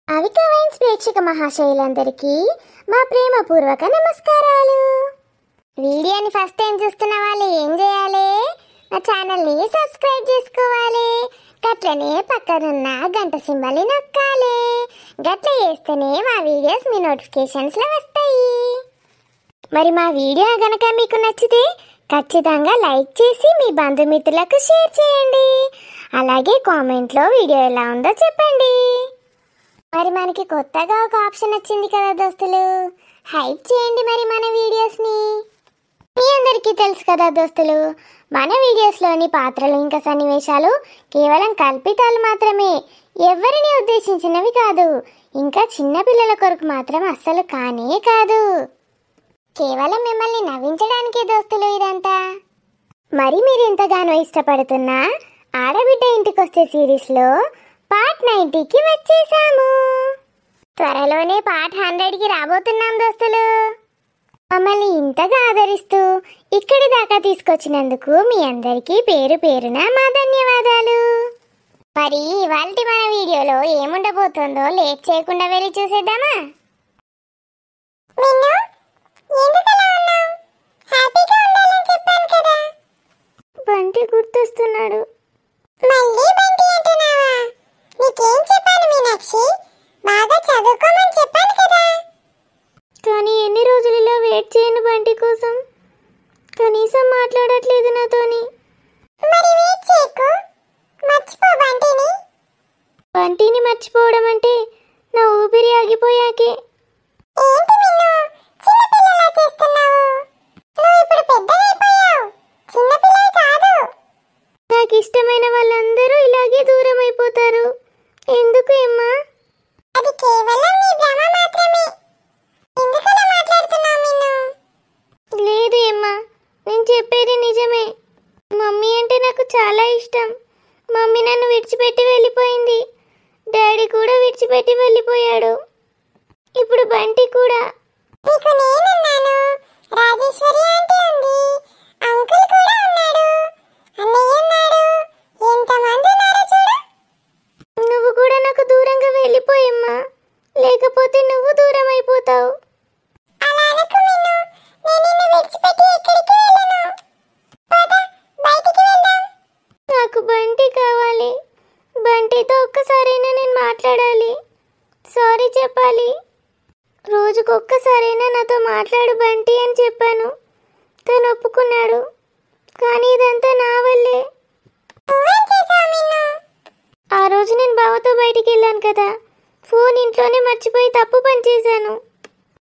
Avika wines ప్రేక్షక మహాశైలందరికీ మా ప్రేమపూర్వక నమస్కారాలు. వీడియోని ఫస్ట్ టైం చూస్తున్న వాళ్ళు ఏం చేయాలి? నా ఛానల్ని సబ్స్క్రైబ్ చేసుకోవాలి. గట్లనే పక్కనున్న గంట సింబల్ని నొక్కాలి. గట్ల చేస్తేనే మా వీడియోస్ మీ నోటిఫికేషన్స్లో వస్తాయి. మరి మా వీడియో గనక మీకు నచ్చితే ఖచ్చితంగా లైక్ చేసి మీ బంధుమిత్రులకు షేర్ చేయండి. అలాగే కామెంట్లో వీడియో ఎలా ఉందో చెప్పండి. మరి మనకి కొత్తగా ఒక ఆప్షన్ వచ్చింది కదా దోస్తులు, హైప్ చేయండి మరి మన వీడియోస్ని. మీ అందరికీ తెలుసు కదా దోస్తులు, మన వీడియోస్లోని పాత్రలు ఇంకా సన్నివేశాలు కేవలం కల్పితాలు మాత్రమే, ఎవరిని ఉద్దేశించినవి కాదు. ఇంకా చిన్నపిల్లల కొరకు మాత్రం అస్సలు కానే కాదు. కేవలం మిమ్మల్ని నవ్వించడానికే దోస్తులు ఇదంతా. మరి మీరు ఎంతగానో ఇష్టపడుతున్న ఆడబిడ్డ ఇంటికొస్తే సిరీస్లో పార్ట్ 90కి వచ్చేసాము. త్వరలోనే పార్ట్ 100కి రాబోతున్నాం దోస్తులు. మమ్మల్ని ఇంతగా ఆదరిస్తూ ఇక్కడి దాకా తీసుకొచ్చినందుకు మీ అందరికీ పేరు పేరున మా ధన్యవాదాలు. మరి ఇవాల్టి మన వీడియోలో ఏముండబోతుందో లేట్ చేయకుండా వెళ్ళి చూసేద్దామా? బంటి గుర్తొస్తున్నాడు. మళ్ళీ బంటి అంటున్నావా? నీకేం చెప్పాను మీనాక్షి? బాగా చదువుకోమని చెప్పాను కదా. కానీ ఎన్ని రోజులు ఇలా వెయిట్ చేయను బంటి కోసం. కనీసం మాట్లాడట్లేదు నాతోని. మరి వెయిట్ చేయకు, మర్చిపో బంటిని. బంటిని మర్చిపోవడం అంటే నా ఊపిరి ఆగిపోయాకే. ఏంటి మిన్ను చిన్న పిల్లలా చేస్తున్నావు? నువ్వు ఇప్పుడు పెద్దగైపోయావు, చిన్న పిల్లవి కాదు. నాకు ఇష్టమైన వాళ్ళందరూ ఇలాగే దూరం అయిపోతారు. ఎందుకు ఏమ్మా? అది కేవలం నీ భ్రమ మాత్రమే. ఎందుకలా మాట్లాడుతున్నావు మిన్ను? లేదు ఏమ్మా, నేను చెప్పేది నిజమే. మమ్మీ అంటే నాకు చాలా ఇష్టం. మమ్మీ నన్ను విడిచిపెట్టి వెళ్ళిపోయింది. డాడీ కూడా విడిచిపెట్టి వెళ్ళిపోయాడు. ఇప్పుడు బంటి కూడా. నీకు నేనున్నాను, రాజేశ్వరి ఆంటీ ఉంది, అంకుల్ కూడా ఉన్నాడు, అన్నయ్య ఉన్నాడు, ఎంతమంది ఉన్నారో చూడు. నువ్వు కూడా నాకు దూరంగా వెళ్ళిపోయమ్మా, లేకపోతే నువ్వు దూరం అయిపోతావు. అలా అనకు మిన్ను, నేను నిన్ను విడిచిపెట్టి ఎక్కడికి వెళ్ళను. పద, బయటికి వెళ్దాం. నాకు బంటి కావాలి. బంటితో ఒక్కసారైనా నేను మాట్లాడాలి, సారీ చెప్పాలి. రోజుకొక్కసారైనా నాతో మాట్లాడు బంటి అని చెప్పాను. తను ఒప్పుకున్నాడు. కానీ ఇదంతా నా వల్లే. నువ్వేం చేసావు మిన్ను? ఆ రోజు నేను బావతో బయటికి వెళ్ళాను కదా, ఫోన్ ఇంట్లోనే మర్చిపోయి తప్పు పని చేశాను.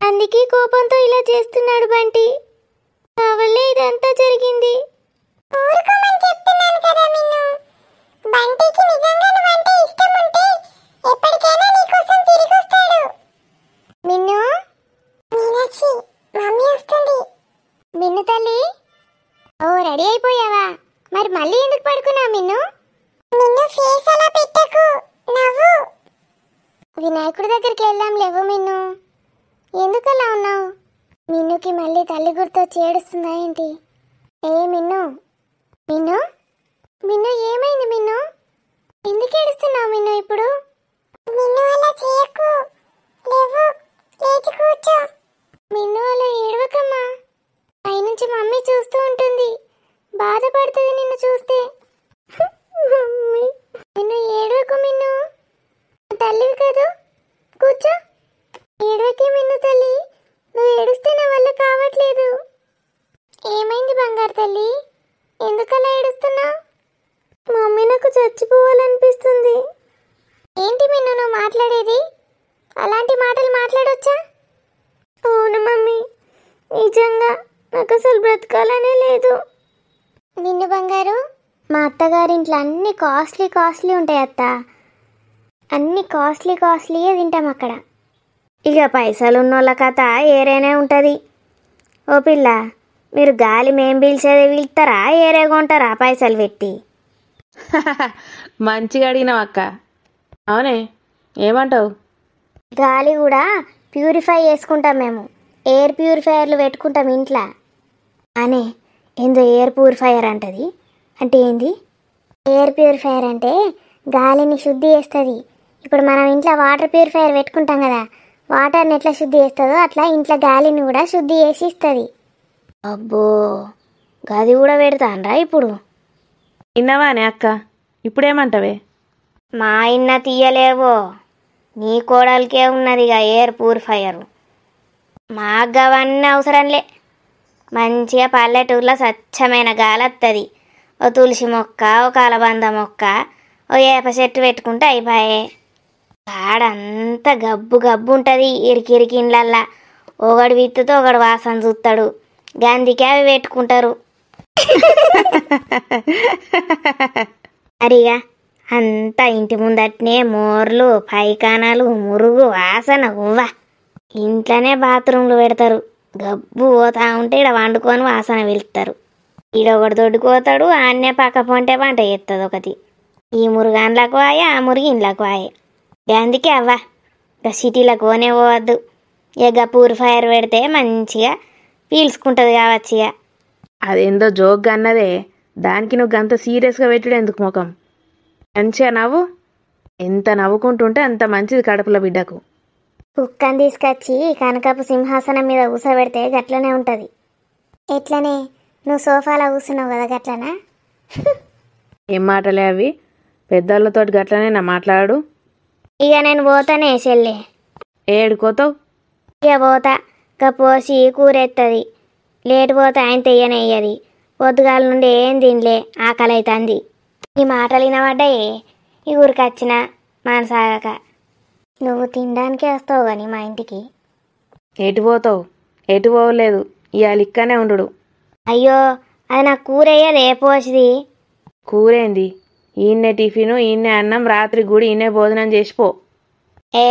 అందుకే కోపంతో ఇలా చేస్తున్నాడు బంటి. నా వల్లే ఇదంతా జరిగింది. ఊరుకోమని చెప్తున్నాను కదా మిన్ను. బంటికి నిజంగా నువ్వంటే ఇష్టం ఉంటే ఎప్పటికైనా నీకోసం తిరిగి వస్తాడు. మిన్ను, మీనాక్షి, మమ్మీ వస్తుంది. మిన్ను తల్లి, ఓ రెడీ అయిపోయావా? మరి మళ్ళీ ఎందుకు పడుకున్నావు మిన్ను? మిన్ను ఫేస్ అలా పెట్టకు, నవ్వు. వినాయకుడి దగ్గరికి వెళ్దాం లేవు మిన్ను. ఎందుకు అలా ఉన్నావు? మిన్నుకి మళ్ళీ తల్లి గుర్తొచ్చి ఏడుస్తుందా ఏంటి? ఏ మిన్ను, మిన్ను, మిన్ను ఏమైంది మిన్ను? ఎందుకు ఏడుస్తున్నావు మిన్ను ఇప్పుడు? మిన్ను అలా చేయకు, లేవు, లేచి కూర్చో. మిన్ను అలా ఏడవకమ్మా. పైనుంచి మమ్మీ చూస్తూ ఉంటుంది, బాధపడుతుంది నిన్ను చూస్తే. మమ్మీ, నిన్ను ఏడవకు మిన్ను, తల్లివి కాదు, కూర్చో. ఏడవకే మిన్ను తల్లి, నువ్వు ఏడుస్తే నా వల్ల కావట్లేదు. ఏమైంది బంగారు తల్లి, ఎందుకలా ఏడుస్తున్నావు? మమ్మీ, నాకు చచ్చిపోవాలనిపిస్తుంది. ఏంటి మిన్ను నువ్వు మాట్లాడేది? అలాంటి మాటలు మాట్లాడొచ్చా? అవును మమ్మీ, నిజంగా నాకు అసలు బ్రతకాలనే లేదు. నిన్ను బంగారు, మా అత్తగారింట్లో అన్ని కాస్ట్లీ ఉంటాయి అత్త. అన్ని కాస్ట్లీయే తింటాం అక్కడ. ఇక పైసలు ఉన్నోళ్ళ కథ ఏరేనే ఉంటుంది. ఓ పిల్ల, మీరు గాలి మేం పీల్చేది పీల్తారా, ఏరే కొంటారా పైసలు పెట్టి? మంచిగా అడిగినావు అక్క. అవునే, ఏమంటావు? గాలి కూడా ప్యూరిఫై చేసుకుంటాం మేము. ఎయిర్ ప్యూరిఫైయర్లు పెట్టుకుంటాం ఇంట్లో. అనే ఏందో ఎయిర్ ప్యూరిఫైయర్ అంటది అంటే ఏంది? ఎయిర్ ప్యూరిఫైయర్ అంటే గాలిని శుద్ధి చేస్తుంది. ఇప్పుడు మనం ఇంట్లో వాటర్ ప్యూరిఫైయర్ పెట్టుకుంటాం కదా, వాటర్ని ఎట్లా శుద్ధి చేస్తుందో అట్లా ఇంట్లో గాలిని కూడా శుద్ధి చేసి ఇస్తుంది. అబ్బో, గది కూడా పెడతానరా ఇప్పుడు? విన్నావానే అక్క, ఇప్పుడేమంటావే? మా ఇన్న తీయలేవో, నీ కోడలికే ఉన్నదిగా ఎయిర్ ప్యూరిఫైయర్. మాకు అవన్నీ అవసరంలే. మంచిగా పల్లెటూరులో స్వచ్ఛమైన గాలి వస్తుంది. ఓ తులసి మొక్క, ఓ కలబంద మొక్క, ఓ ఏప చెట్టు పెట్టుకుంటే అయిపోయే. కాడంతా గబ్బు గబ్బు ఉంటుంది ఇరికి ఇండ్లల్లా. ఒకడు విత్తుతో ఒకడు వాసన చూస్తాడు, గందికే అవి పెట్టుకుంటారు. అరిగా అంతా ఇంటి ముందట్నే మోర్లు, పైకానాలు, మురుగు వాసన ఉవ్వ. ఇంట్లోనే బాత్రూమ్లు పెడతారు. గబ్బు పోతా ఉంటే ఇక్కడ వండుకొని వాసన వెళ్తారు. ఈడొకటి దొడ్డుకోతాడు, ఆన్నే పక్క పొంటే వంట చేస్తుంది ఒకటి. ఈ మురుగు అండ్లకు వాయే, ఆ మురుగు ఇండ్లకు వాయే. అందుకే అవ్వ ఇక సిటీలకు పోనే పోవద్దు. ఇక ప్యూరిఫైయర్ పెడితే మంచిగా పీల్చుకుంటుంది కావచ్చు. ఇక అదేందో జోక్గా అన్నదే, దానికి నువ్వు గంత సీరియస్గా పెట్టుడు ఎందుకు ముఖం? మంచిగా నవ్వు. ఎంత నవ్వుకుంటుంటే అంత మంచిది కడుపుల బిడ్డకు. కుక్కని తీసుకొచ్చి కనకపు సింహాసనం మీద కూసోబెడితే గట్లనే ఉంటుంది. ఎట్లనే నువ్వు సోఫాలో కూర్చున్నావు కదా గట్లనా? ఏం మాటలే అవి? పెద్దోళ్ళతోటి గట్లనే నా మాట్లాడు. ఇక నేను పోతానే చెల్లె. ఏడుకోతావు? ఇక పోతా. ఇక పోసి కూరెత్తది. లేటు పోతే ఆయన తెయ్యనేయ్యది. పొద్దుగాల నుండి ఏం తినలే, ఆకలి అవుతుంది. ఈ మాటలు వినబడ్డాయి ఈ ఊరికి వచ్చిన మనసాగక. నువ్వు తినడానికే వస్తావు కానీ మా ఇంటికి. ఎటు పోతావు? ఎటు పోవలేదు, ఇవాళ ఇక్కనే ఉండు. అయ్యో, అది నాకు కూరేయదే పోసిది. కూరేంది? ఈయన్నే టిఫిను, ఈయన్నే అన్నం, రాత్రి కూడా ఈయన్నే భోజనం చేసిపో. ఏ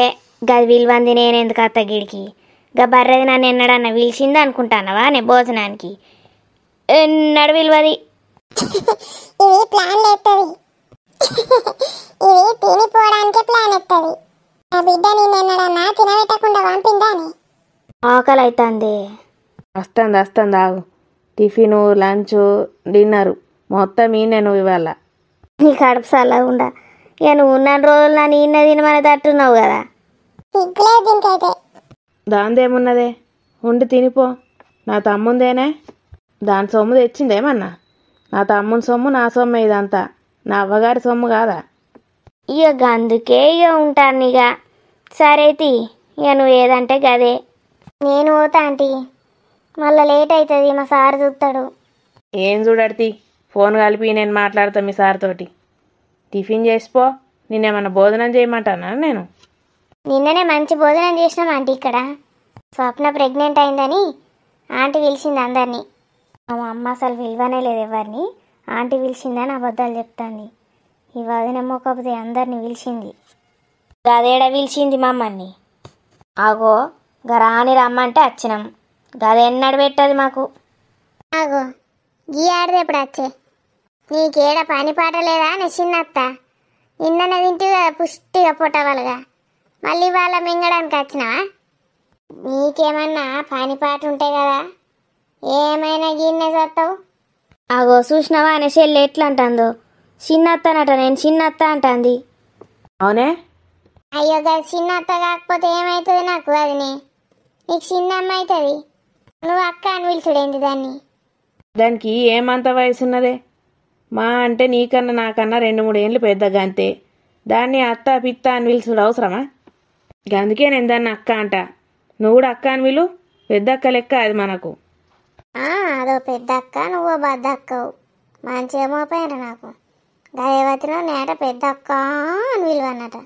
గది విలువంది నేనెందుకు అత్త గిడికి? గా బర్రెది నన్ను ఎన్నడన్నా పిలిచింది అనుకుంటానవా నే భోజనానికి? ఎన్నడు విలువది. ఇది ప్లాన్ ఎత్తది. ఇది తినిపోవడానికే ప్లాన్ ఎత్తది. నా బిడ్డ నిన్నెన్నడన్నా తినబెట్టకుండా పంపిందాని. ఆకలి అవుతుంది. వస్తుంది ఆగు. టిఫిను, లంచ్, డిన్నరు మొత్తం ఈయనే నువ్వు ఇవాళ. నీ కడుపు సల్లగుండా. ఇక నువ్వు ఉన్న రోజులు నా నిన్న తినమని తట్టున్నావు కదా. సిగ్గులేదు దీనికైతే. దాందేమున్నదే, ఉండి తినిపో. నా తమ్ముందేనే, దాని సొమ్ము తెచ్చిందేమన్నా? నా తమ్ముని సొమ్ము నా సొమ్మే ఇదంతా, నా అవ్వగారి సొమ్ము కాదా? ఇక అందుకే ఇక ఉంటాను. ఇక సరే తీ, ఇక నువ్వు ఏదంటే గదే. నేను పోతా ఆంటీ, మళ్ళీ లేట్ అవుతుంది, మా సార్ చూస్తాడు. ఏం చూడడితి, ఫోన్ కలిపి నేను మాట్లాడతా మీ సార్ తోటి. టిఫిన్ చేసిపో. నిన్నేమన్నా భోజనం చేయమంటానా నేను? నిన్ననే మంచి భోజనం చేసినాం ఆంటీ ఇక్కడ. స్వప్న ప్రెగ్నెంట్ అయిందని ఆంటీ పిలిచింది అందరినీ. మా అమ్మ అసలు విలువనే లేదు ఎవరిని. ఆంటీ పిలిచిందని అబద్ధాలు చెప్తాంది. ఈ వదినమ్మకపోతే అందరినీ పిలిచింది. గదేడ పిలిచింది మమ్మల్ని? ఆగో రాని రమ్మంటే వచ్చినాం. గదెన్నడు పెట్టదు మాకు. ఆగో గీ ఆడది ఎప్పుడు వచ్చే? నీకేడ పని పాట లేదా అని చిన్నత్త? నిన్ననే తింటివి కదా పుష్టిగా పుట్టవాలుగా, మళ్ళీ వాళ్ళ మింగడానికి వచ్చినావా? నీకేమన్నా పని పాట ఉంటాయి కదా, ఏమైనా గిన్నె చేస్తావు? ఆగో చూసినావా అనే చెల్లి ఎట్లా అంటుందో? చిన్నత్తనట, నేను చిన్నత్త అంటుంది. అవునే? అయ్యో గది చిన్నత్త కాకపోతే ఏమవుతుంది నాకు? వదినే నీకు చిన్నమ్మ అవుతుంది. నువ్వు అక్క అని పిలుచుడేంది దాన్ని? దానికి ఏమంత వయసు ఉన్నదే? మా అంటే నీకన్నా నాకన్నా 2-3 ఏళ్ళు పెద్దగా అంతే. దాన్ని అత్త పిత్త అని పిలుచుడు అవసరమా? అందుకే నేను దాన్ని అక్క అంట. నువ్వు కూడా అక్క అని పిలు. పెద్ద అక్క లెక్క అది మనకు. అదో పెద్ద అక్క, నువ్వు బద్ద అక్కవు. మంచిగా మోపోయినరు నాకు. గదేవతిలో నేట పెద్ద అక్క అని విలువన్నట.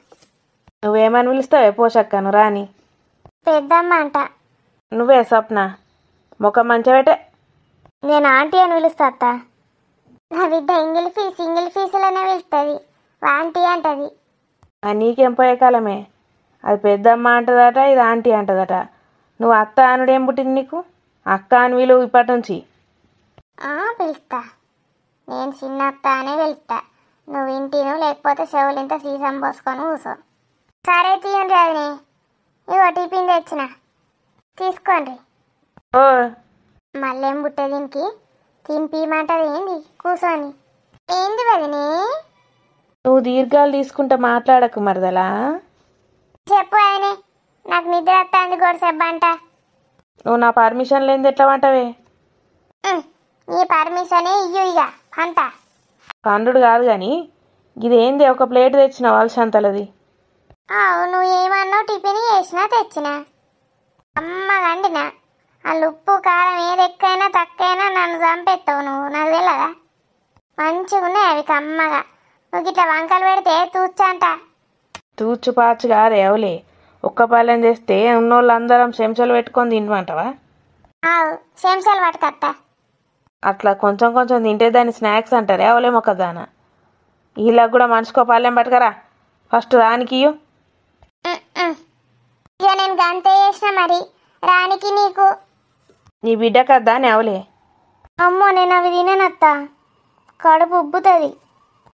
నువ్వేమని పిలుస్తావే పోషక్కను రాని? పెద్దమ్మ అంట. నువ్వే స్వప్న ముఖం మంచిగా. నేను ఆంటీ అని పిలుస్తా అత్త. నా బిడ్డ ఇంగిల్ ఫీజులోనే పిలుస్తుంది, ఆంటీ అంటది. నీకేం పోయే కాలమే? అది పెద్దమ్మ అంటదట, ఇది ఆంటీ అంటదట. నువ్వు అత్త అనుడు ఏం పుట్టింది నీకు? అక్క అని విలువ ఇప్పటి నుంచి. పిలుస్తా. నేను చిన్నత్త అనే పిలుస్తా. నువ్వు ఇంటిను, లేకపోతే చెవులింత సీసం పోసుకొని కూసో. సరే తీయండి అదిని. ఇగో టిఫిన్ తెచ్చిన, తీసుకోండి. ఓ మళ్ళేం పుట్టే దీనికి? తినిపిమంటది ఏంది కూర్చొని? ఏంది వదిని? నువ్వు దీర్ఘాలు తీసుకుంటా మాట్లాడకు మరదలా. చెప్పు ఆయనే, నాకు నిద్ర వస్తుంది గొడసెబ్బంట. నువ్వు నా పర్మిషన్ లేనిది ఎట్లా వంటవే? నీ పర్మిషనే ఇయ్యు ఇక అంత. పండుడు కాదు కానీ ఇదేంది ఒక ప్లేట్ తెచ్చిన వలసంతలది. అవును, ఏమన్నావు? టిఫిన్ చేసినా తెచ్చినా అమ్మగండినా. వాళ్ళు ఉప్పు కారం ఏది ఎక్కువైనా తక్కువైనా నన్ను చంపేస్తావు నువ్వు, నాకు తెలియదా? మంచిగా ఉన్నాయి అవి కమ్మగా. నువ్వు ఇట్లా వంకలు పెడితే తూచంట. తూచు పాచు కాదు ఎవలే, ఒక్క పాలెం చేస్తే ఉన్నోళ్ళు అందరం చెంచాలు పెట్టుకొని తినమంటావా? చెంచాలు పట్టుకత్తా. అట్లా కొంచెం కొంచెం తింటే దాన్ని స్నాక్స్ అంటారు ఎవలే మొక్కదానా. వీళ్ళకి కూడా మనిషికో పాలెం పట్టుకరా ఫస్ట్ రానికి. ఇక నేను గంతే చేసిన మరి రానికి నీకు. నీ బిడ్డ కదా ఎవలే. అమ్మో, నేను అవి తిననత్తా, కడుపు ఉబ్బుతుంది.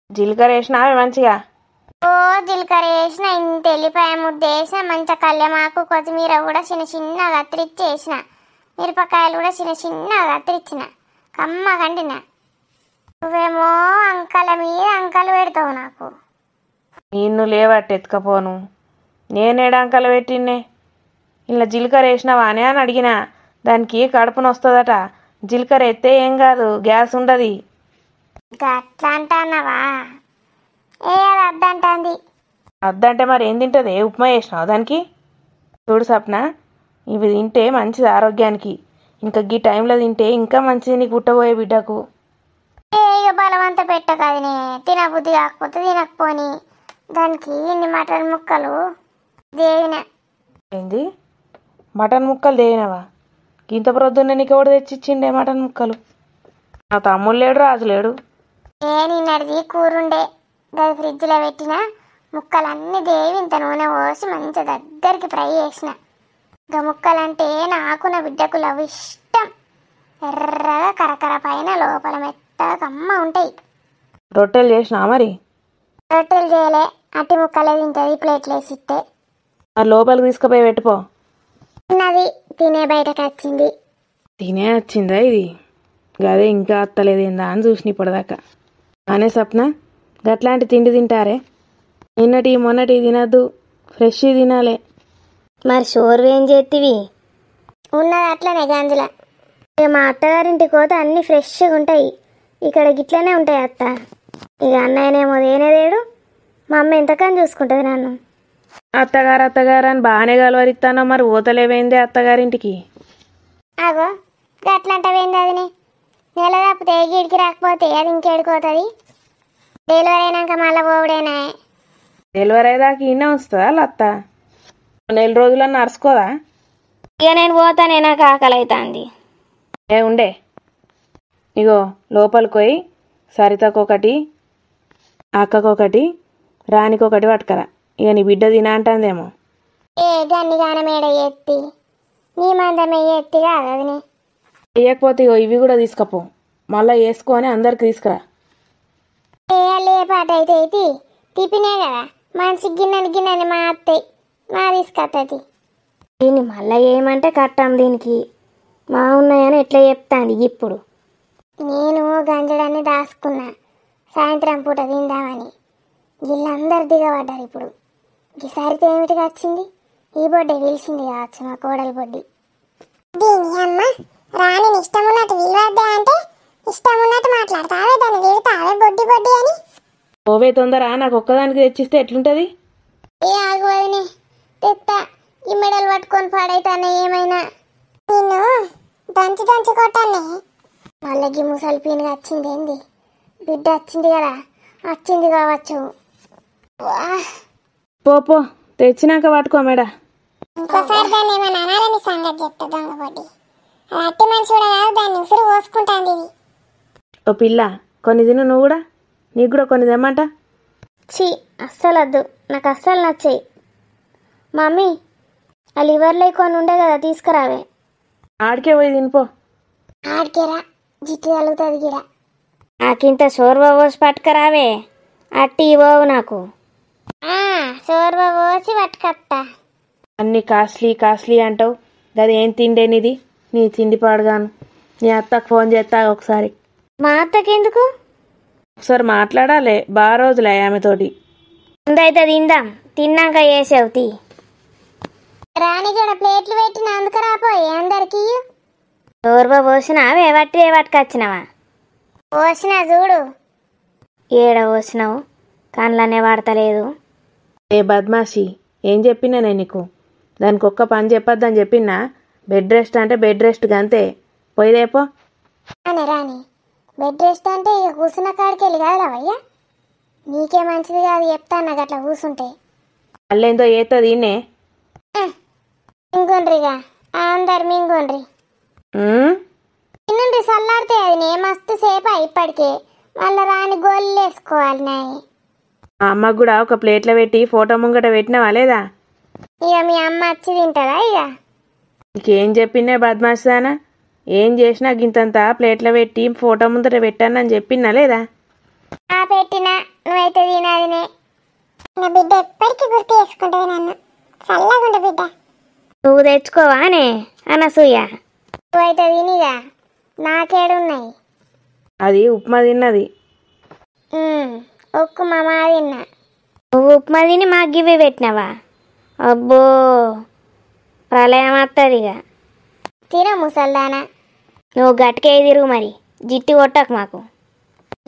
జీలకర్ర వేసినావే మంచిగా. ఓ జీలకర్ర వేసిన, ఇంత ఎల్లిపాయ ముద్ద వేసిన, మంచిగా కళ్యమాకు కొత్తిమీర కూడా చిన్న చిన్నగా కత్తిరించి వేసిన, మిరపకాయలు కూడా చిన్న చిన్నగా కత్తిరించిన, కమ్మ కండిన. నువ్వేమో అంకల మీద అంకలు పెడతావు నాకు. నిన్ను లేవట్టు ఎత్తుకపోను, నేనేడు అంకలు పెట్టిన్నే. ఇలా జీలకర్ర వేసినావా అని అడిగినా, దానికి కడుపున వస్తుందట. జీలకర్ర ఎత్తే ఏం కాదు, గ్యాస్ ఉండదు. అట్లా అంటున్నావా? ఏ అది అద్దంటుంది. అద్దంటే మరి ఏం తింటుంది? ఉప్మా చేసినావు దానికి? చూడు సప్న, ఇవి తింటే మంచిది ఆరోగ్యానికి. ఇంకా ఈ టైంలో తింటే ఇంకా మంచిది నీకు పుట్టబోయే బిడ్డకు. ఇక బలవంత పెట్టకదినే, తినబుద్ధి కాకపోతే తినకపోని. దానికి ఇన్ని మటన్ ముక్కలు దేవిన. ఏంది మటన్ ముక్కలు దేవినవా? ఇంత ప్రొద్దున్న నీకు ఎవడు తెచ్చిచ్చిండే మటన్ ముక్కలు? నా తమ్ముడు లేడు, రాజు లేడు. నిన్నటిది కూరుండే, దాని ఫ్రిడ్జ్లో పెట్టిన ముక్కలన్నీ దేవి ఇంత నూనె పోసి మంచి దగ్గరికి ఫ్రై చేసిన. ఇంకా ముక్కలంటే నాకు నా బిడ్డకు లవ్ ఇష్టం. ఎర్రగా కరకర పైన లోపల మెత్తగా కమ్మ ఉంటాయి. రొట్టెలు చేసినా మరి? రొట్టెలు చేయలే, అట్టి ముక్కలే తింటుంది ప్లేట్లు వేసిస్తే. మరి లోపలికి తీసుకుపోయి పెట్టుకో. తిన్నది, తినే బయటకు వచ్చింది. తినే వచ్చిందా ఇది? గదే ఇంకా అత్తలేదేందా అని చూసిన ఇప్పటిదాకా. అనే సప్న, గట్లాంటి తిండి తింటారే? నిన్నటి మొన్నటి తినద్దు, ఫ్రెష్ తినాలే. మరి షోర్వి ఏం చేతివి? ఉన్నది అట్లనే గంజుల. ఇక మా అత్తగారింటికి పోతే అన్నీ ఫ్రెష్గా ఉంటాయి, ఇక్కడ గిట్లనే ఉంటాయి అత్త. ఇక అన్నయ్యనేమో దేనేదేడు, మా అమ్మ ఎంతకని చూసుకుంటుంది నన్ను. అత్తగారు అత్తగారు అని బాగానే గలవరిస్తానో మరి ఊతలేవేందే అత్తగారింటికి? అగో గట్లంటవేంది అదిని? నెల తప్పితే గీడికి రాకపోతే అది ఇంకేడుకోతుంది. డెలివరీ అయినాక మళ్ళీ పోవుడేనా? డెలివరీ అయ్యేదాకా ఇన్నే ఉంచుతుందా అత్త? నెల రోజులన్నా అరుచుకోదా? ఇక నేను పోతానే, నాకు ఆకలి అవుతుంది. ఏ ఉండే, ఇగో లోపలికి పోయి సరితకొకటి, అక్కకొకటి, రానికొకటి పట్టుకరా. ఇక నీ బిడ్డ తిన అంటుందేమో. ఏ గన్ని గానమేడ ఎత్తి, నీ మందమే ఎత్తి కాదు అదిని. వేయకపోతే ఇగో ఇవి కూడా తీసుకపో, మళ్ళీ వేసుకొని అందరికి తీసుకురా. ఏ పాట అయితే అయితే టిఫినే కదా, మనిషి గిన్నెని గిన్నెని మా అత్తయ్య మా తీసుకొస్తుంది. దీన్ని మళ్ళీ ఏమంటే కట్టాం దీనికి. మా ఉన్నాయని ఎట్లా చెప్తాంది ఇప్పుడు? నేను గంజడాన్ని దాచుకున్నా సాయంత్రం పూట తిందామని. వీళ్ళందరూ దిగబడ్డారు ఇప్పుడు. ఈ సరిత ఏమిటిగా వచ్చింది? ఈ బొడ్డే పిలిచింది కావచ్చు మా కోడలి బొడ్డి. దీని అమ్మ రాణిని ఇష్టం ఉన్నట్టు విలువద్దే అంటే ఇష్టం ఉన్నట్టు మాట్లాడతావే, దాన్ని తిడతావే బొడ్డి బొడ్డి అని. ఓవే తొందర, నాకు ఒక్కదానికి తెచ్చిస్తే ఎట్లుంటుంది? ఏ ఆగువదిని తెత్తా, ఈ మెడలు పట్టుకొని పాడైతానే ఏమైనా. నిన్ను దంచి దంచి కొట్టానే. మళ్ళీ ముసలి పీనుగా వచ్చింది ఏంది? బిడ్డ వచ్చింది కదా, వచ్చింది కావచ్చు. పో తెచ్చినాక పట్టుకో మేడ. ఇంకోసారి దాన్ని ఏమైనా అనాలని సంగతి చెప్తా దొంగ బొడ్డి. అది అట్టి మనిషి కూడా కాదు, దాన్ని ఉసురు పోసుకుంటాంది ఇది. ఓ పిల్ల, కొన్ని తిను నువ్వు కూడా, నీకు కూడా కొన్ని తెమ్మంట. ఛీ, అస్సలు వద్దు, నాకు అస్సలు నచ్చాయి. మమ్మీ, ఆ లివర్లో కొన్ని ఉండే కదా, తీసుకురావే. ఆడికే పోయి తినిపో. ఆడికేరా జిట్టు తగులుతుంది గిడ. నాకింత షోర్వా పోసి పట్టుకురావే, అట్టి ఇవ్వవు నాకు. సోర్వ పోసి పట్టుకత్తా. అన్ని కాస్ట్లీ కాస్ట్లీ అంటావు, అది ఏం తిండేనిది? నీ తిండి పాడుగాను. నీ అత్తకు ఫోన్ చేస్తా ఒకసారి. మా అత్తకెందుకు? ఒకసారి మాట్లాడాలి బాగా రోజులే ఆమెతోటి. ముందైతే తిందాం, తిన్నాక వేసావు తీ. రాణి కూడా ప్లేట్లు పెట్టిన అందుకు రాపోయి అందరికి డోర్బా పోసినావే వట్టి పట్టుకొచ్చినావా? పోసిన చూడు. ఏడ పోసినావు? కళ్ళనే పడతలేదు. ఏ బద్మాషి, ఏం చెప్పినా నేను నీకు? దానికి ఒక్క పని చెప్పొద్దని చెప్పినా. బెడ్ రెస్ట్ అంటే బెడ్ రెస్ట్ గంతే. పోయిదేపో. అని రాణి బెడ్ రెస్ట్ అంటే ఇక కూర్చున్న కాడికి వెళ్ళి కాదవయ్యా. నీకే మంచిది కాదు చెప్తాను నాకు అట్లా కూర్చుంటే. అల్లేందో ఏతో దీన్నే మింగుండ్రిగా అందరు మింగుండ్రి. తిన్నుండ్రి చల్లారితే అది నే మస్తు సేపా ఇప్పటికే. మళ్ళీ రాని గోళ్ళు వేసుకోవాలి నాయి. ఆ అమ్మకు కూడా ఒక ప్లేట్లో పెట్టి ఫోటో ముంగట పెట్టినావా లేదా? ఇక మీ అమ్మ వచ్చి తింటుందా? ఇక ఇంకేం చెప్పినా బద్మాషానా? ఏం చేసినా గింతంతా ప్లేట్లో పెట్టి ఫోటో ముందట పెట్టానని చెప్పినా లేదా? ఆ పెట్టినా నువ్వైతే తినాదినే. నా బిడ్డ ఎప్పటికీ గుర్తు చేసుకుంటుంది నన్ను. చల్లగుండు బిడ్డ. నువ్వు తెచ్చుకోవానే అనసూయ? నువ్వైతే తినిగా నాకేడున్నాయి. అది ఉప్మా తిన్నది. ఒక్కు మామ తిన్నా. నువ్వు ఉప్మా తిని మాకు గివి పెట్టినావా? అబ్బో ప్రళయం వస్తుందిగా. తిన ముసల్దానా. నువ్వు గట్టికే తిరుగు మరి, జిట్టి కొట్టకు మాకు.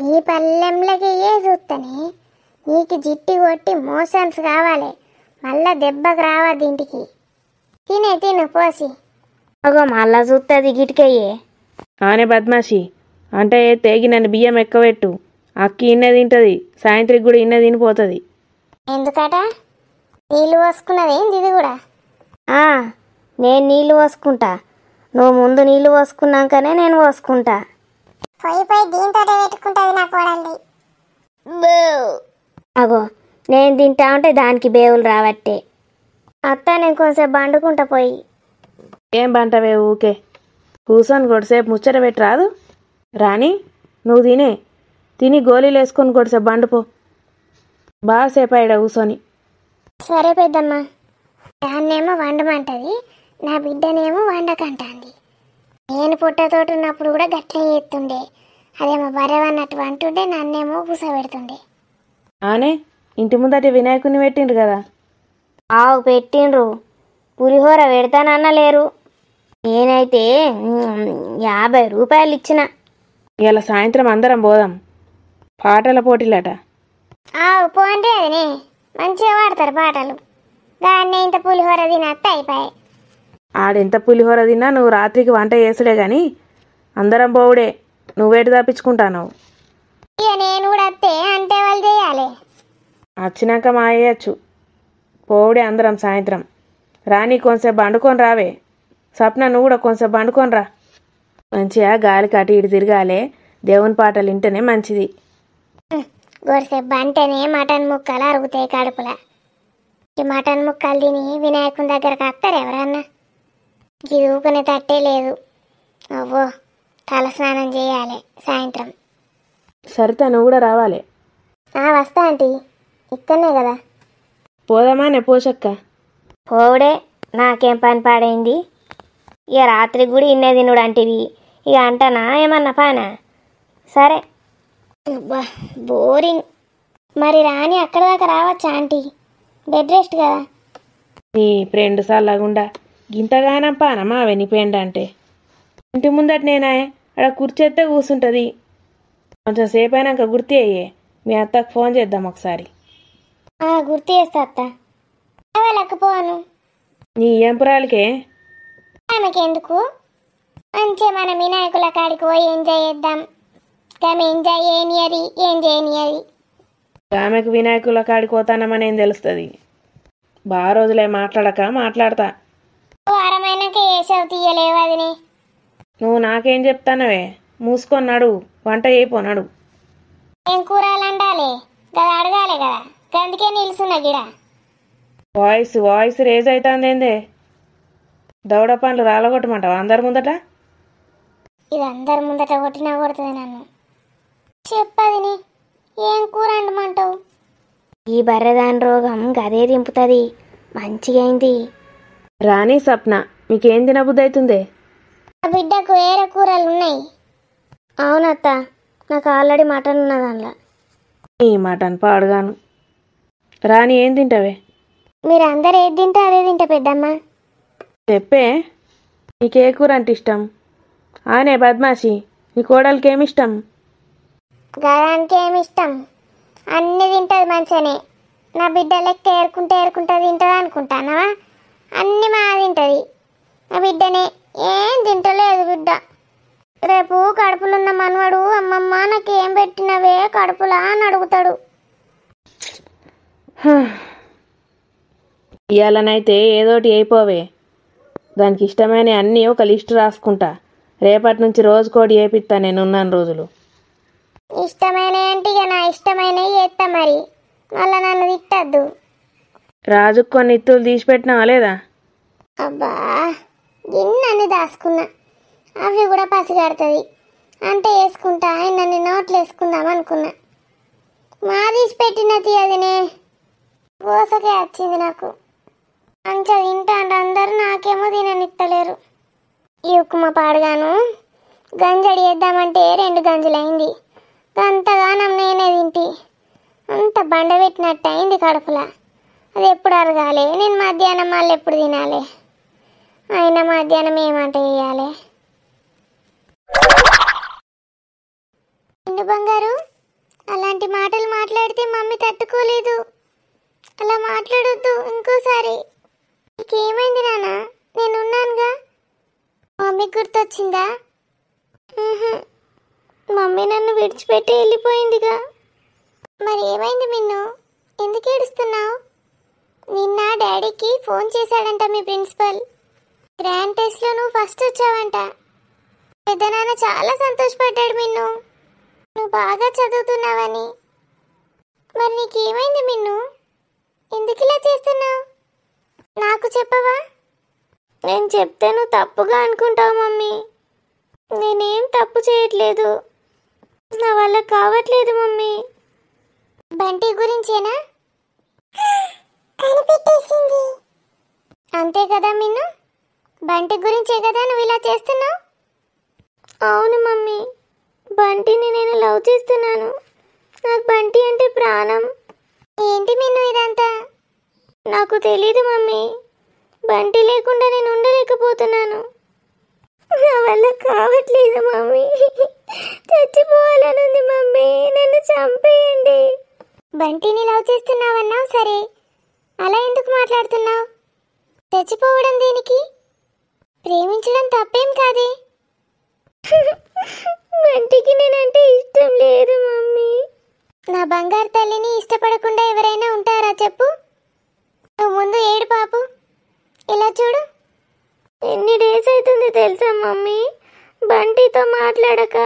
నీ పల్లెంలోకి ఏ చూస్తానే నీకు జిట్టి కొట్టి మోషన్స్ కావాలి. మళ్ళా దెబ్బకు రావద్దు ఇంటికి. తినే తిను పోసి. అగో మళ్ళా చూస్తుంది గిటికయ్యే. ఆనే బద్మాషి అంటే తేగి నన్ను బియ్యం ఎక్కువెట్టు. అక్కి ఇన్న తింటుంది, సాయంత్రికి కూడా ఇన్న తినిపోతుంది. ఎందుకట? నీళ్ళు పోసుకున్నదేంది ఇది కూడా? నేను నీళ్ళు పోసుకుంటా. నువ్వు ముందు నీళ్ళు పోసుకున్నాకనే నేను పోసుకుంటా. పోయి పోయి దీంతో పెట్టుకుంటుంది నా కోడల్ని. అగో నేను తింటా ఉంటే దానికి బేవులు రావట్టే. అత్త నేను కొంచెంసేపు బండుకుంటా పోయి. ఏం బంటవే ఊకే? కూర్చొని కొద్దిసేపు ముచ్చట పెట్టి రాదు? రాణి నువ్వు తిని గోళీలు వేసుకొని కొద్దిసేపు బండుపో. బాగాసేపు అయ్యాడ కూర్చొని. సరే పెద్దమ్మ. దాన్నేమో వండమంటది, నా బిడ్డనేమో వండకంటాంది. నేను పుట్టతోటి ఉన్నప్పుడు కూడా గట్లే చేస్తుండే. అదేమో బరవన్నట్టు అంటుండే, నన్నేమో కూసబెడుతుండే. ఆనే ఇంటి ముందట వినాయకుని పెట్టిండ్రు కదా? ఆవు పెట్టిండ్రు. పులిహోర పెడతానన్నలేరు. నేనైతే 50 రూపాయలు ఇచ్చిన. ఇలా సాయంత్రం అందరం పోదాం. పాటల పోటీలట. పోండి అదినే మంచిగా పాడతారు పాటలు. దాన్ని ఇంత పులిహోర తినత్త అయిపోయాయి. ఆడెంత పులిహోర తిన్నా నువ్వు రాత్రికి వంట చేసుడే కానీ అందరం పోవుడే. నువ్వేటి తప్పించుకుంటావు? ఇక నేను కూడా అత్తే అంటే వాళ్ళు చేయాలి. వచ్చినాక మా అయ్యచ్చు. పోవుడే అందరం సాయంత్రం. రాని కొంచెం బండుకొని రావే. సప్న నువ్వు కూడా కొంచెం బండుకొని రా. మంచిగా గాలికి అటు ఇటు తిరగాలే. దేవుని పాటలు వింటేనే మంచిది. గొరిసేపు అంటేనే మటన్ ముక్కలు అరుగుతాయి కడుపులా. ఈ మటన్ ముక్కలు తిని వినాయకుని దగ్గరకు వస్తారు ఎవరన్నా? ఇది ఊకునే తట్టే లేదు. అవ్వో తల స్నానం చేయాలి సాయంత్రం. సరిత నువ్వు కూడా రావాలి. వస్తా ఆంటీ, ఇక్కడనే కదా. పోదామానే పోషక్క. పోవుడే, నాకేం పని పాడైంది. ఇక రాత్రికి కూడా ఇన్నే తినుడు అంటివి. ఇక అంటనా ఏమన్నా పానా? సరే. అబ్బా బోరింగ్. మరి రాని అక్కడ దాకా రావచ్చా ఆంటీ? బెడ్ రెస్ట్ కదా. నీ ఫ్రెండ్ సల్లగుండా గింతగానం పానమ్మా అవే నీ ఫ్రెండ్ అంటే. ఇంటి ముందట నేనా అక్కడ కూర్చేస్తే కూర్చుంటుంది. కొంచెం సేపు అయినాక గుర్తు అయ్యే. మీ అత్తకు ఫోన్ చేద్దాం ఒకసారి. గుర్తు చేస్తా అత్త. వెళ్ళకపోను. నీ ఎంపురాలకే ఆమెకి ఎందుకు? మంచిగా మనం వినాయకుల కాడికి పోయి ఎంజాయ్ చేద్దాం. ఆమె ఎంజాయ్ చేయనియది, ఏం చేయనియది. ఆమెకు వినాయకుల కాడికి పోతానమని ఏం తెలుస్తుంది? బాగా రోజులే మాట్లాడతా. వారమైనాక ఏసావు తీయలేవు అదినే. నువ్వు నాకేం చెప్తానవే? మూసుకొన్నాడు, వంట అయిపోనాడు. ఏం కూరలు అండాలి కదా, అడగాలి కదా. అందుకే నిలుసున్నా గిడ. Voice raise అవుతుందేందే? దౌడ పండ్లు రాలగొట్టమంటావా అందరి ముందట? ఇది అందరి ముందట కొట్టినా కొడుతుంది నన్ను. చెప్పదిని ఏం కూర అండమంటావు? ఈ బర్రెదాని రోగం గదే దింపుతుంది. మంచిగా అయింది. రాణి సప్న మీకేం తినబుద్ధి అవుతుందే? ఆ బిడ్డకు వేరే కూరలు ఉన్నాయి. అవునత్త, నాకు ఆల్రెడీ మటన్ ఉన్నదానిలా. ఈ మటన్ పాడుగాను. రాని ఏం తింటావే? మీరు అందరు ఏది తింటే అదే తింటా పెద్దమ్మ. చెప్పే, నీకే కూర అంటే ఇష్టం? ఆనే బద్మాషి, నీ కోడలికి ఏమిష్టం? గదానికి ఏమి ఇష్టం? అన్నీ తింటుంది మంచిగానే. నా బిడ్డ లెక్క ఏరుకుంటే తింటుంది అనుకుంటానవా? అన్నీ మా తింటుంది. నా బిడ్డనే ఏం తింటలేదు బిడ్డ. రేపు కడుపులున్న మనవడు అమ్మమ్మ నాకు ఏం పెట్టినవే కడుపులా అని అడుగుతాడు. ఇవాళనైతే ఏదోటి అయిపోవే. దానికి ఇష్టమైన అన్నీ ఒక లిస్టు రాసుకుంటా. రేపటి నుంచి రోజుకోటి వేపిస్తా నేను ఉన్నాను రోజులు. ఇష్టమైన అంటే ఇక నా ఇష్టమైనవి చేస్తా మరి. మళ్ళీ నన్ను తిట్టద్దు. రాజుకు కొన్ని ఇత్తులు తీసి పెట్టినావా లేదా? అబ్బా గిన్నెన్ని దాచుకున్నా, అవి కూడా పసిగడుతుంది అంటే వేసుకుంటా. నన్ను నోట్లు వేసుకుందాం అనుకున్నా. మా తీసి పెట్టినది అదినే గోసకే వచ్చింది నాకు. మంచిగా తింటాండ్రు అందరూ, నాకేమో తిననిత్తలేరు. ఈ ఉక్కుమ పాడుగాను గంజడి వేద్దామంటే 2 గంజులైంది. అంతగానం నేనే తింటి. అంత బండ పెట్టినట్టు అయింది కడుపులా. అది ఎప్పుడు అరగాలి? నేను మధ్యాహ్నం మళ్ళీ ఎప్పుడు తినాలి? అయినా మధ్యాహ్నం ఏమంట వేయాలి? ఇందు బంగారు, అలాంటి మాటలు మాట్లాడితే మమ్మీ తట్టుకోలేదు. అలా మాట్లాడొద్దు ఇంకోసారి. నీకేమైంది నాన్న? నేనున్నానుగా. మమ్మీకి గుర్తొచ్చిందా? మమ్మీ నన్ను విడిచిపెట్టి వెళ్ళిపోయిందిగా. మరి ఏమైంది మిన్ను? ఎందుకు ఏడుస్తున్నావు? నిన్న డాడీకి ఫోన్ చేశాడంట మీ ప్రిన్సిపల్. గ్రాండ్ టెస్ట్లో నువ్వు ఫస్ట్ వచ్చావంట. పెద్దనాన్న చాలా సంతోషపడ్డాడు మిన్ను, నువ్వు బాగా చదువుతున్నావని. మరి నీకేమైంది మిన్ను? ఎందుకు ఇలా చేస్తున్నావు? నాకు చెప్పవా? నేను చెప్తే నువ్వు తప్పుగా అనుకుంటావు మమ్మీ. నేనేం తప్పు చేయట్లేదు. నా వల్ల కావట్లేదు మమ్మీ. బంటి గురించేనా? కనిపెట్టేసింది. అంతే కదా మిన్ను, బంటి గురించే కదా నువ్వు ఇలా చేస్తున్నావు? అవును మమ్మీ, బంటిని నేను లవ్ చేస్తున్నాను. నాకు బంటి అంటే ప్రాణం. ఏంటి మిన్ను ఇదంతా? నాకు తెలీదు మమ్మీ. బంటి లేకుండా నేను ఉండలేకపోతున్నాను. నా వల్ల కావట్లేదు మమ్మీ. చచ్చిపోవాలనుంది మమ్మీ, నన్ను చంపేయండి. బంటిని లవ్ చేస్తున్నావన్నావు సరే, అలా ఎందుకు మాట్లాడుతున్నావు? చచ్చిపోవడం దేనికి? ప్రేమించడం తప్పేం కాదే. బంటికి నేనంటే ఇష్టం లేదు మమ్మీ. నా బంగారు తల్లిని ఇష్టపడకుండా ఎవరైనా ఉంటారా చెప్పు? నువ్వు ముందు ఏడు పాపు. ఇలా చూడు, ఎన్ని డేస్ అవుతుంది తెలుసా మమ్మీ బంటితో మాట్లాడక.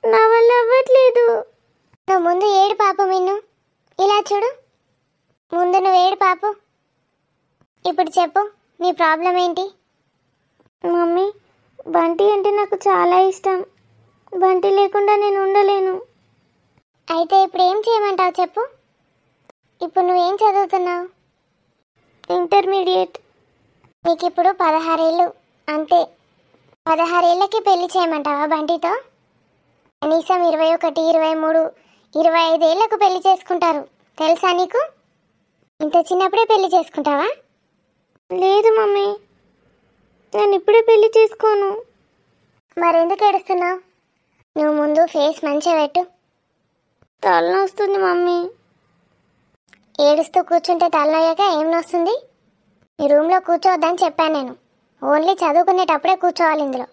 నా వల్ల అవ్వట్లేదు. నువ్వు ముందు ఏడు పాపు మిన్ను. ఇలా చూడు, ముందు నువ్వు ఏడు పాపు. ఇప్పుడు చెప్పు, నీ ప్రాబ్లం ఏంటి? మమ్మీ, బంటి అంటే నాకు చాలా ఇష్టం. బంటి లేకుండా నేను ఉండలేను. అయితే ఇప్పుడు ఏం చేయమంటావు చెప్పు? ఇప్పుడు నువ్వేం చదువుతున్నావు? ఇంటర్మీడియట్. నీకు ఇప్పుడు 16 ఏళ్ళు అంతే. 16 ఏళ్ళకి పెళ్లి చేయమంటావా బంటితో? కనీసం 21, 23, 25 ఏళ్లకు పెళ్లి చేసుకుంటారు తెలుసా నీకు? ఇంత చిన్నప్పుడే పెళ్లి చేసుకుంటావా? లేదు మమ్మీ, నేను ఇప్పుడే పెళ్లి చేసుకోను. మరెందుకు ఏడుస్తున్నావు? నువ్వు ముందు ఫేస్ మంచిగా పెట్టు. తలనొస్తుంది మమ్మీ. ఏడుస్తూ కూర్చుంటే తలనొయ్యాక ఏం నొస్తుంది? ఈ రూమ్లో కూర్చోవద్దని చెప్పాను నేను. ఓన్లీ చదువుకునేటప్పుడే కూర్చోవాలి ఇందులో.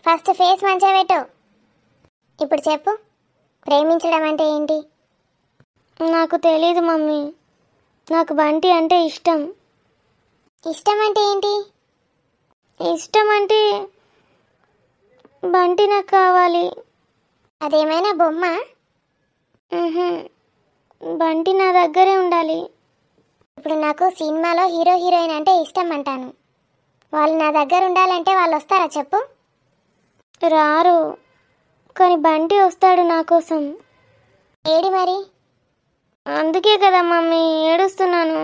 ఫస్ట్ ఫేస్ మంచిగా పెట్టు. ఇప్పుడు చెప్పు, ప్రేమించడం అంటే ఏంటి? నాకు తెలీదు మమ్మీ. నాకు బంటి అంటే ఇష్టం. ఇష్టం అంటే ఏంటి? ఇష్టం అంటే బంటి నాకు కావాలి. అదేమైనా బొమ్మ? బంటి నా దగ్గరే ఉండాలి. ఇప్పుడు నాకు సినిమాలో హీరో హీరోయిన్ అంటే ఇష్టం అంటాను. వాళ్ళు నా దగ్గర ఉండాలంటే వాళ్ళు వస్తారా చెప్పు? రారు. కానీ బంటి వస్తాడు నా కోసం. ఏడి మరి? అందుకే కదా మమ్మీ ఏడుస్తున్నాను.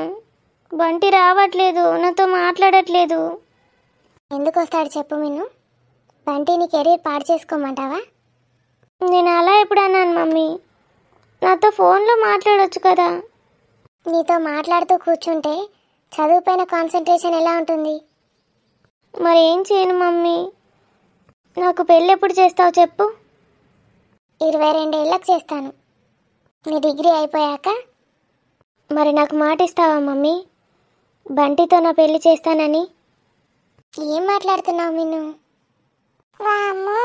బంటి రావట్లేదు, నాతో మాట్లాడట్లేదు. ఎందుకు వస్తాడు చెప్పు మిన్ను? బంటిని కెరీర్ పాడు చేసుకోమంటావా? నేను అలా ఎప్పుడు అన్నాను మమ్మీ? నాతో ఫోన్లో మాట్లాడొచ్చు కదా. నీతో మాట్లాడుతూ కూర్చుంటే చదువుపైన కాన్సన్ట్రేషన్ ఎలా ఉంటుంది? మరి ఏం చేయను మమ్మీ. నాకు పెళ్ళి ఎప్పుడు చేస్తావు చెప్పు? 22 ఏళ్ళకి చేస్తాను, నీ డిగ్రీ అయిపోయాక. మరి నాకు మాట ఇస్తావా మమ్మీ, బంటితో నా పెళ్లి చేస్తానని? ఏం మాట్లాడుతున్నావు మిన్ను? వామ్మో,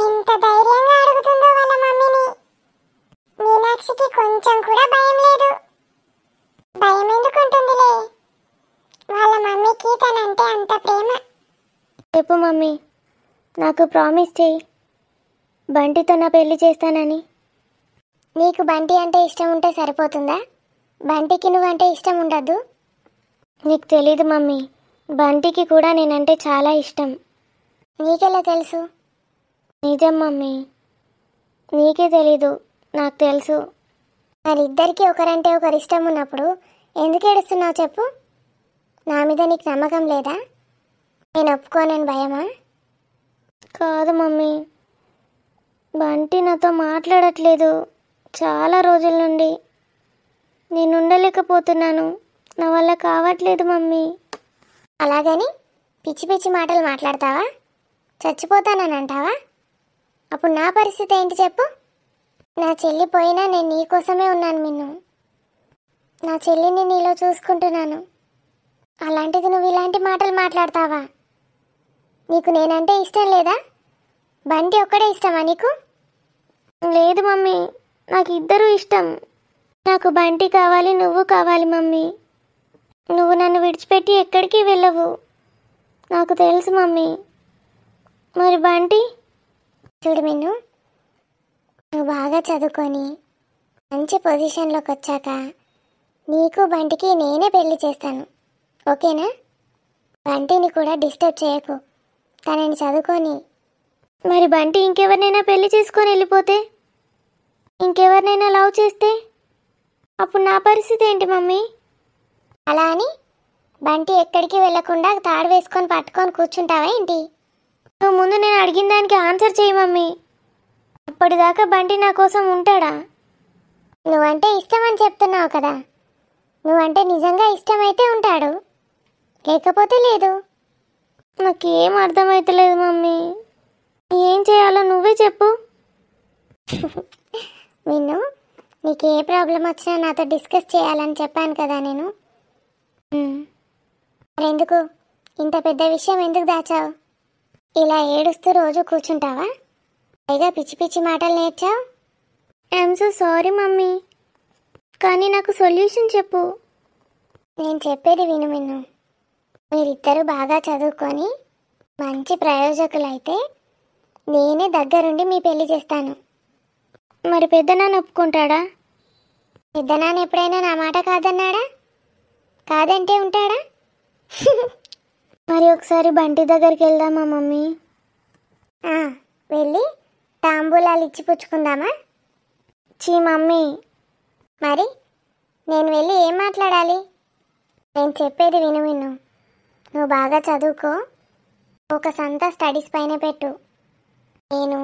ఎంత ధైర్యంగా అడుగుతుందో వాళ్ళ మమ్మీని. మీనాక్షికి కొంచెం కూడా భయం లేదు. భయం ఎందుకుంటుందిలే, వాళ్ళ మమ్మీకి తనంటే అంత ప్రేమ. చెప్పు మమ్మీ, నాకు ప్రామిస్ చేయి, బంటితో నా పెళ్లి చేస్తానని. నీకు బంటి అంటే ఇష్టం ఉంటే సరిపోతుందా? బంటికి నువ్వంటే ఇష్టం ఉండద్దు? నీకు తెలీదు మమ్మీ, బంటికి కూడా నేనంటే చాలా ఇష్టం. నీకెలా తెలుసు? నిజం మమ్మీ, నీకే తెలీదు, నాకు తెలుసు. మరి ఇద్దరికి ఒకరంటే ఒకరు ఇష్టం ఉన్నప్పుడు ఎందుకు ఏడుస్తున్నావు చెప్పు? నా మీద నీకు నమ్మకం లేదా? నేను ఒప్పుకోనని భయమా? కాదు మమ్మీ, బంటి నాతో మాట్లాడట్లేదు చాలా రోజుల నుండి. నేను ఉండలేకపోతున్నాను, నా వల్ల కావట్లేదు మమ్మీ. అలాగని పిచ్చి పిచ్చి మాటలు మాట్లాడతావా? చచ్చిపోతానని అంటావా? అప్పుడు నా పరిస్థితి ఏంటి చెప్పు? నా చెల్లి పోయినా నేను నీకోసమే ఉన్నాను మిన్ను. నా చెల్లిని నీలో చూసుకుంటున్నాను. అలాంటిది నువ్వు ఇలాంటి మాటలు మాట్లాడతావా? నీకు నేనంటే ఇష్టం లేదా? బంటి ఒక్కడే ఇష్టమా నీకు? లేదు మమ్మీ, నాకు ఇద్దరూ ఇష్టం. నాకు బంటి కావాలి, నువ్వు కావాలి మమ్మీ. నువ్వు నన్ను విడిచిపెట్టి ఎక్కడికి వెళ్ళవు, నాకు తెలుసు మమ్మీ. మరి బంటి? చూడు మిన్ను, నువ్వు బాగా చదువుకొని మంచి పొజిషన్లోకి వచ్చాక నీకు బంటికి నేనే పెళ్లి చేస్తాను, ఓకేనా? బంటిని కూడా డిస్టర్బ్ చేయకు, తనని చదువుకొని. మరి బంటి ఇంకెవరినైనా పెళ్లి చేసుకొని వెళ్ళిపోతే, ఇంకెవరినైనా లవ్ చేస్తే అప్పుడు నా పరిస్థితి ఏంటి మమ్మీ? అలా అని బంటి ఎక్కడికి వెళ్ళకుండా తాడు వేసుకొని పట్టుకొని కూర్చుంటావా ఏంటి? నువ్వు ముందు నేను అడిగిన దానికి ఆన్సర్ చేయి మమ్మీ. అప్పటిదాకా బంటి నా కోసం ఉంటాడా? నువ్వంటే ఇష్టం అని చెప్తున్నావు కదా, నువ్వంటే నిజంగా ఇష్టమైతే ఉంటాడు, లేకపోతే లేదు. నాకేం అర్థమైతలేదు మమ్మీ, ఏం చేయాలో నువ్వే చెప్పు. నిన్ను నీకు ఏ ప్రాబ్లం వచ్చినా నాతో డిస్కస్ చేయాలని చెప్పాను కదా నేను. మరెందుకు ఇంత పెద్ద విషయం ఎందుకు దాచావు? ఇలా ఏడుస్తూ రోజు కూర్చుంటావా? పైగా పిచ్చి పిచ్చి మాటలు నేర్చావు. ఐఎమ్ సో సారీ మమ్మీ, కానీ నాకు సొల్యూషన్ చెప్పు. నేను చెప్పేది విను మిన్ను. మీరిద్దరూ బాగా చదువుకొని మంచి ప్రయోజకులైతే నేనే దగ్గరుండి మీ పెళ్లి చేస్తాను. మరి పెద్దనాన్న ఒప్పుకుంటాడా? పెద్దనాన్న ఎప్పుడైనా నా మాట కాదన్నాడా? కాదంటే ఉంటాడా? మరి ఒకసారి బంటి దగ్గరికి వెళ్దామా మమ్మీ? వెళ్ళి తాంబూలాలు ఇచ్చి పుచ్చుకుందామా? చీ మమ్మీ, మరి నేను వెళ్ళి ఏం మాట్లాడాలి? నేను చెప్పేది విను విను. నువ్వు బాగా చదువుకో, ఫోకస్ అంతా స్టడీస్ పైన పెట్టు. నేను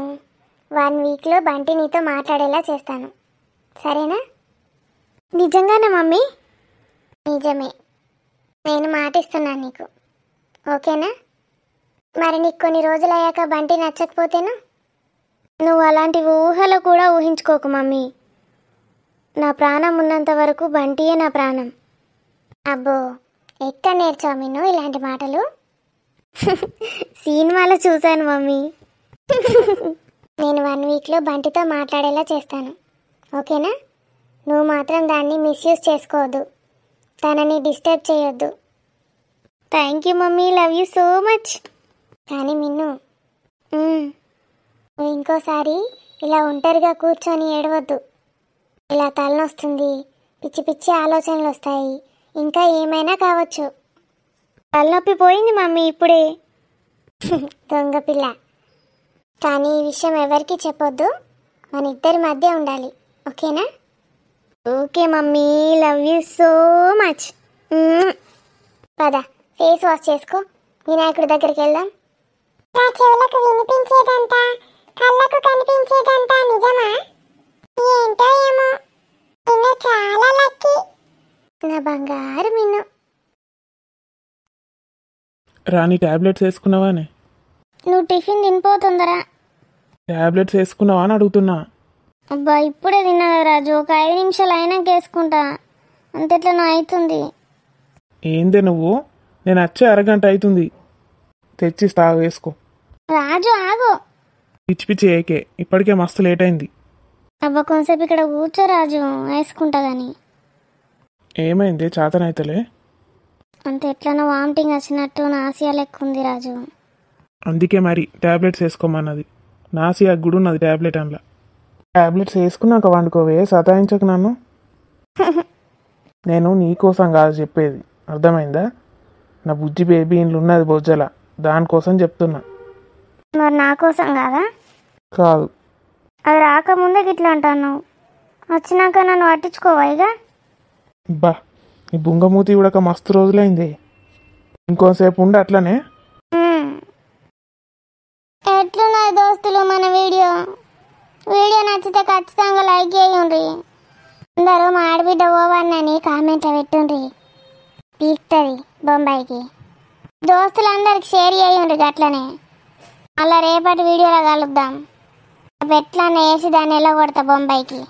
1 వీక్లో బంటి నీతో మాట్లాడేలా చేస్తాను, సరేనా? నిజంగానా మమ్మీ? నిజమే, నేను మాటిస్తున్నాను నీకు, ఓకేనా? మరి నీకు కొన్ని రోజులు అయ్యాక బంటి నచ్చకపోతేను? నువ్వు అలాంటి ఊహలో కూడా ఊహించుకోకు మమ్మీ. నా ప్రాణం ఉన్నంత వరకు బంటియే నా ప్రాణం. అబ్బో, ఎక్కడ నేర్చావు మిన్ను ఇలాంటి మాటలు? సినిమాలో చూశాను మమ్మీ. నేను 1 వీక్లో బంటితో మాట్లాడేలా చేస్తాను, ఓకేనా? నువ్వు మాత్రం దాన్ని మిస్యూజ్ చేసుకోవద్దు, తనని డిస్టర్బ్ చేయొద్దు. Thank you mummy, love you so much. కానీ మిన్ను, నువ్వు ఇంకోసారి ఇలా ఒంటరిగా కూర్చొని ఏడవద్దు. ఇలా తలనొస్తుంది, పిచ్చి పిచ్చి ఆలోచనలు వస్తాయి, ఇంకా ఏమైనా కావచ్చు. తలనొప్పి పోయింది మమ్మీ ఇప్పుడే. దొంగ పిల్ల. కానీ ఈ విషయం ఎవరికి చెప్పొద్దు, మన ఇద్దరి మధ్య ఉండాలి, ఓకేనా? Okay mummy, love you so much. పద, ఫేస్ వాష్ చేసుకో, వినాయకుడి దగ్గరికి వెళ్దాం. నా చెవులకు వినిపించేదంతా కళ్ళకు కనిపించేదంతా నిజమా? ఏంటో ఏమో నిన్న చాలా లక్కీ నా బంగారు మిన్ను. రాని టాబ్లెట్స్ వేసుకున్నావానే? నువ్వు టిఫిన్ తినిపోతుందరా? టాబ్లెట్స్ వేసుకున్నావా అని అడుగుతున్నా. అబ్బా ఇప్పుడే తిన్నా కదా రాజు, ఒక 5 నిమిషాలు అయినాక వేసుకుంటా. అంతెట్లనో అవుతుంది. ఏందే నువ్వు? నేను వచ్చే అరగంట అవుతుంది. తెచ్చిస్తా, వేసుకో. రాజు ఆగు. పిచ్చి పిచ్చి ఏకే, ఇప్పటికే మస్తు లేట్ అయింది. అబ్బా కొంతసేపు ఇక్కడ కూర్చో రాజు, వేసుకుంటా గాని. ఏమైంది? చేతనైతలే? అంత ఎట్లనో వామిటింగ్ వచ్చినట్టు నాసియా లెక్క ఉంది రాజు. అందుకే మరి టాబ్లెట్స్ వేసుకోమన్నది. నాసియా కూడా ఉన్నది టాబ్లెట్ అందులో. టాబ్లెట్స్ వేసుకున్నాక వండుకోవే, సతాయించకు నన్ను. నేను నీకోసం కాదు చెప్పేది, అర్థమైందా? నా బుజ్జి బేబీ ఇంట్లో ఉన్నది బొజ్జల, దానికోసం చెప్తున్నా. మరి నా కోసం కాదా? కాదు. అది రాకముందే గిట్లా అంటాను, వచ్చినాక నన్ను పట్టించుకోవా ఇక? బా, ఈ బుంగమూతి కూడా మస్తు రోజులైంది. ఇంకోసేపు ఉండి అట్లనే. ఎట్లున్నది దోస్తులు మన వీడియో? వీడియో నచ్చితే ఖచ్చితంగా లైక్ చేయండి. అందరూ మా ఆడబిడ్డ పోవన్నని కామెంట్లో పెట్టుండ్రి, పీక్తుంది బొంబాయికి. దోస్తులందరికి షేర్ చేయండి అట్లనే. అలా రేపటి వీడియోలో కలుద్దాం. ఎట్లా వేసి దాన్ని ఎలా కొడతా బొంబాయికి.